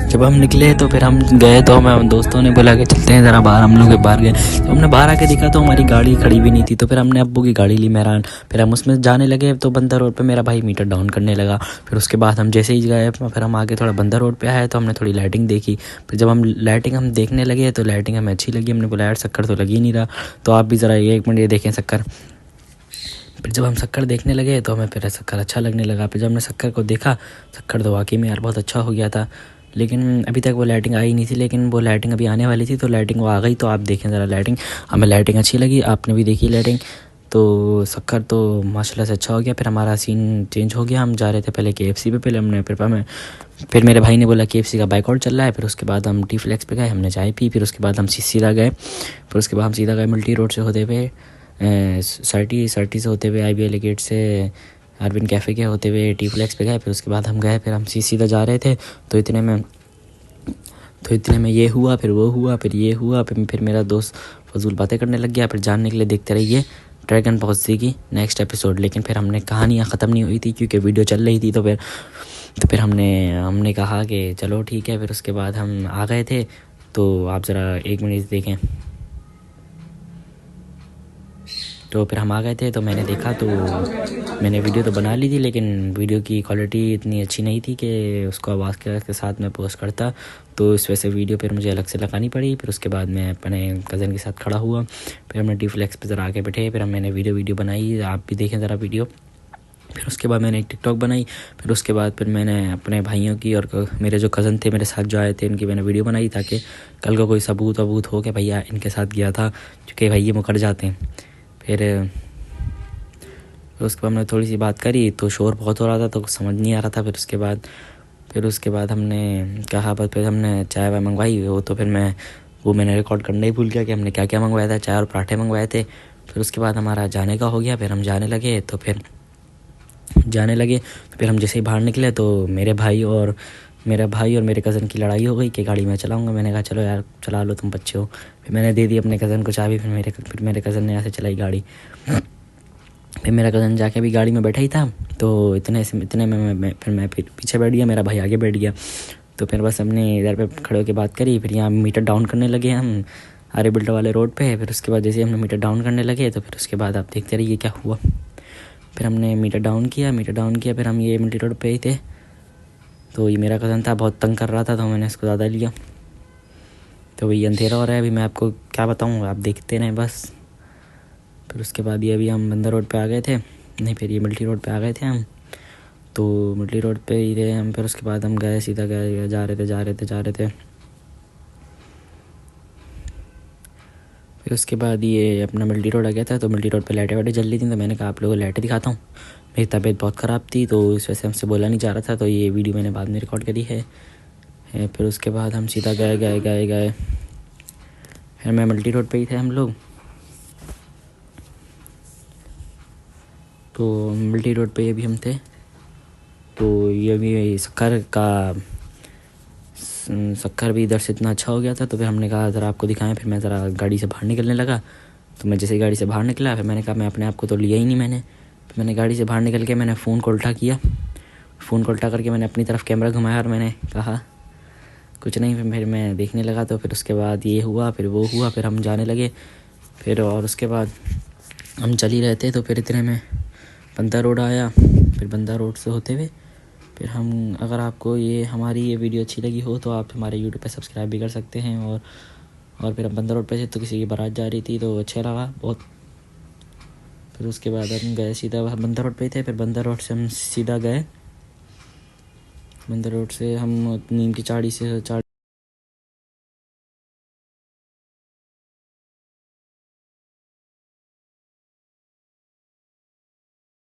जब हम निकले तो फिर हम गए तो हमें दोस्तों ने बोला कि चलते हैं ज़रा बाहर। हम लोग बाहर गए तो हमने बाहर आके देखा तो हमारी गाड़ी खड़ी भी नहीं थी। तो फिर हमने अब्बू की गाड़ी ली मेहरान, फिर हम उसमें जाने लगे। तो बंदर रोड पे मेरा भाई मीटर डाउन करने लगा। फिर उसके बाद हम जैसे ही गए फिर हम आगे थोड़ा बंदर रोड पे आए तो हमने थोड़ी लाइटिंग देखी। फिर जब हम लाइटिंग देखने लगे तो लाइटिंग हमें अच्छी लगी। हमने बोला यार शक्कर तो लगी नहीं रहा, तो आप भी ज़रा ये 1 मिनट ये देखें शक्कर। फिर जब हम शक्कर देखने लगे तो हमें फिर शक्कर अच्छा लगने लगा। फिर जब हमने शक्कर को देखा, शक्कर तो वाकई में यार बहुत अच्छा हो गया था। लेकिन अभी तक वो लाइटिंग आई नहीं थी, लेकिन वो लाइटिंग अभी आने वाली थी। तो लाइटिंग वो आ गई, तो आप देखें ज़रा लाइटिंग। हमें लाइटिंग अच्छी लगी, आपने भी देखी लाइटिंग। तो शक्कर तो माशाल्लाह से अच्छा हो गया। फिर हमारा सीन चेंज हो गया। हम जा रहे थे पहले KFC पे, पहले हमने फिर मेरे भाई ने बोला KFC का बाइकआउट चल रहा है। फिर उसके बाद हम टी फ्लेक्स पे गए, हमने चाय पी। फिर उसके बाद हम सीधा गए, फिर उसके बाद हम सीधा गए मल्टी रोड से होते हुए सर्टी से होते हुए IBL गेट से अरविंद कैफ़े के होते हुए टी फ्लेक्स पे गए। फिर उसके बाद हम गए, फिर हम सीधा जा रहे थे। तो इतने में ये हुआ, फिर वो हुआ, फिर ये हुआ। फिर मेरा दोस्त फजूल बातें करने लग गया। फिर जानने के लिए देखते रहिए ड्रैगन पहुँचती की नेक्स्ट एपिसोड। लेकिन फिर हमने कहानियाँ ख़त्म नहीं हुई थी क्योंकि वीडियो चल रही थी। तो फिर हमने कहा कि चलो ठीक है। फिर उसके बाद हम आ गए थे। तो आप ज़रा 1 मिनट देखें। तो फिर हम आ गए थे। तो मैंने देखा तो मैंने वीडियो तो बना ली थी, लेकिन वीडियो की क्वालिटी इतनी अच्छी नहीं थी कि उसको आवाज़ के साथ मैं पोस्ट करता। तो इस वजह से वीडियो फिर मुझे अलग से लगानी पड़ी। फिर उसके बाद मैं अपने कज़न के साथ खड़ा हुआ। फिर हमने टी फ्लेक्स पर ज़रा आके बैठे। फिर मैंने वीडियो बनाई, आप भी देखें ज़रा वीडियो। फिर उसके बाद मैंने एक टिकटॉक बनाई। फिर उसके बाद फिर मैंने अपने भाइयों की और मेरे जो कज़न थे मेरे साथ जो आए थे उनकी मैंने वीडियो बनाई, ताकि कल को कोई सबूत हो कि भैया इनके साथ गया था, क्योंकि भाई ये मुकर जाते हैं। फिर उसके बाद हमने थोड़ी सी बात करी तो शोर बहुत हो रहा था तो कुछ समझ नहीं आ रहा था। फिर उसके बाद हमने कहा, बस फिर हमने चाय वाय मंगवाई। तो फिर मैंने रिकॉर्ड करना ही भूल गया कि हमने क्या क्या मंगवाया था। चाय और पराठे मंगवाए थे। फिर उसके बाद हमारा जाने का हो गया। फिर हम जाने लगे। तो फिर हम जैसे ही बाहर निकले तो मेरा भाई और मेरे कज़न की लड़ाई हो गई कि गाड़ी मैं चलाऊंगा। मैंने कहा चलो यार चला लो, तुम बच्चे हो। फिर मैंने दे दी अपने कज़न को चाबी। फिर मेरे कज़न ने यहाँ से चलाई गाड़ी। फिर मेरा कज़न जाके भी गाड़ी में बैठा ही था। तो इतने में मैं पीछे बैठ गया, मेरा भाई आगे बैठ गया। तो फिर बस हमने इधर पे खड़े होकर बात करी। फिर यहाँ मीटर डाउन करने लगे हम आर्य बिल्डर वाले रोड पे। फिर उसके बाद जैसे हमने मीटर डाउन करने लगे तो फिर उसके बाद आप देखते रहिए क्या हुआ। फिर हमने मीटर डाउन किया। फिर हम ये मल्टी रोड पे ही थे। तो ये मेरा कज़न था, बहुत तंग कर रहा था, तो मैंने इसको ज़्यादा लिया। तो वही अंधेरा हो रहा है, अभी मैं आपको क्या बताऊँ, आप देखते रहें बस। फिर उसके बाद ये अभी हम बंदर रोड पे आ गए थे, नहीं फिर ये मल्टी रोड पे आ गए थे हम। तो मल्टी रोड पे ही थे हम। फिर उसके बाद हम गए, सीधा गए, जा रहे थे। फिर उसके बाद ये अपना मल्टी रोड आ गया था। तो मल्टी रोड पे लाइटें वाइटें जल रही थी। तो मैंने कहा आप लोगों को लाइटें दिखाता हूँ। मेरी तबीयत बहुत ख़राब थी तो इस वजह से हमसे बोला नहीं जा रहा था। तो ये वीडियो मैंने बाद में रिकॉर्ड करी है। फिर उसके बाद हम सीधा गए। फिर मैं मल्टी रोड पे ही थे हम लोग। तो मल्टी रोड पे ये भी हम थे। तो ये भी शक्कर भी इधर से इतना अच्छा हो गया था। तो फिर हमने कहा ज़रा आपको दिखाएं। फिर मैं ज़रा गाड़ी से बाहर निकलने लगा। तो मैं जैसे ही गाड़ी से बाहर निकला, फिर मैंने कहा मैं अपने आप को तो लिया ही नहीं मैंने। फिर मैंने गाड़ी से बाहर निकल के मैंने फ़ोन को उल्टा किया। फ़ोन को उल्टा करके मैंने अपनी तरफ कैमरा घुमाया और मैंने कहा कुछ नहीं। फिर मैं देखने लगा। तो फिर उसके बाद ये हुआ, फिर वो हुआ, फिर हम जाने लगे। फिर और उसके बाद हम चल ही रहे थे। तो फिर इतने में बंदा रोड आया। फिर बंदा रोड से होते हुए फिर हम, अगर आपको हमारी ये वीडियो अच्छी लगी हो तो आप हमारे यूट्यूब पे सब्सक्राइब भी कर सकते हैं। और फिर हम बंदर रोड पे थे तो किसी की बारात जा रही थी तो अच्छा लगा बहुत। फिर उसके बाद हम गए सीधा, बंदर रोड पे थे। फिर बंदर रोड से हम सीधा गए, बंदर रोड से हम नीम की चाड़ी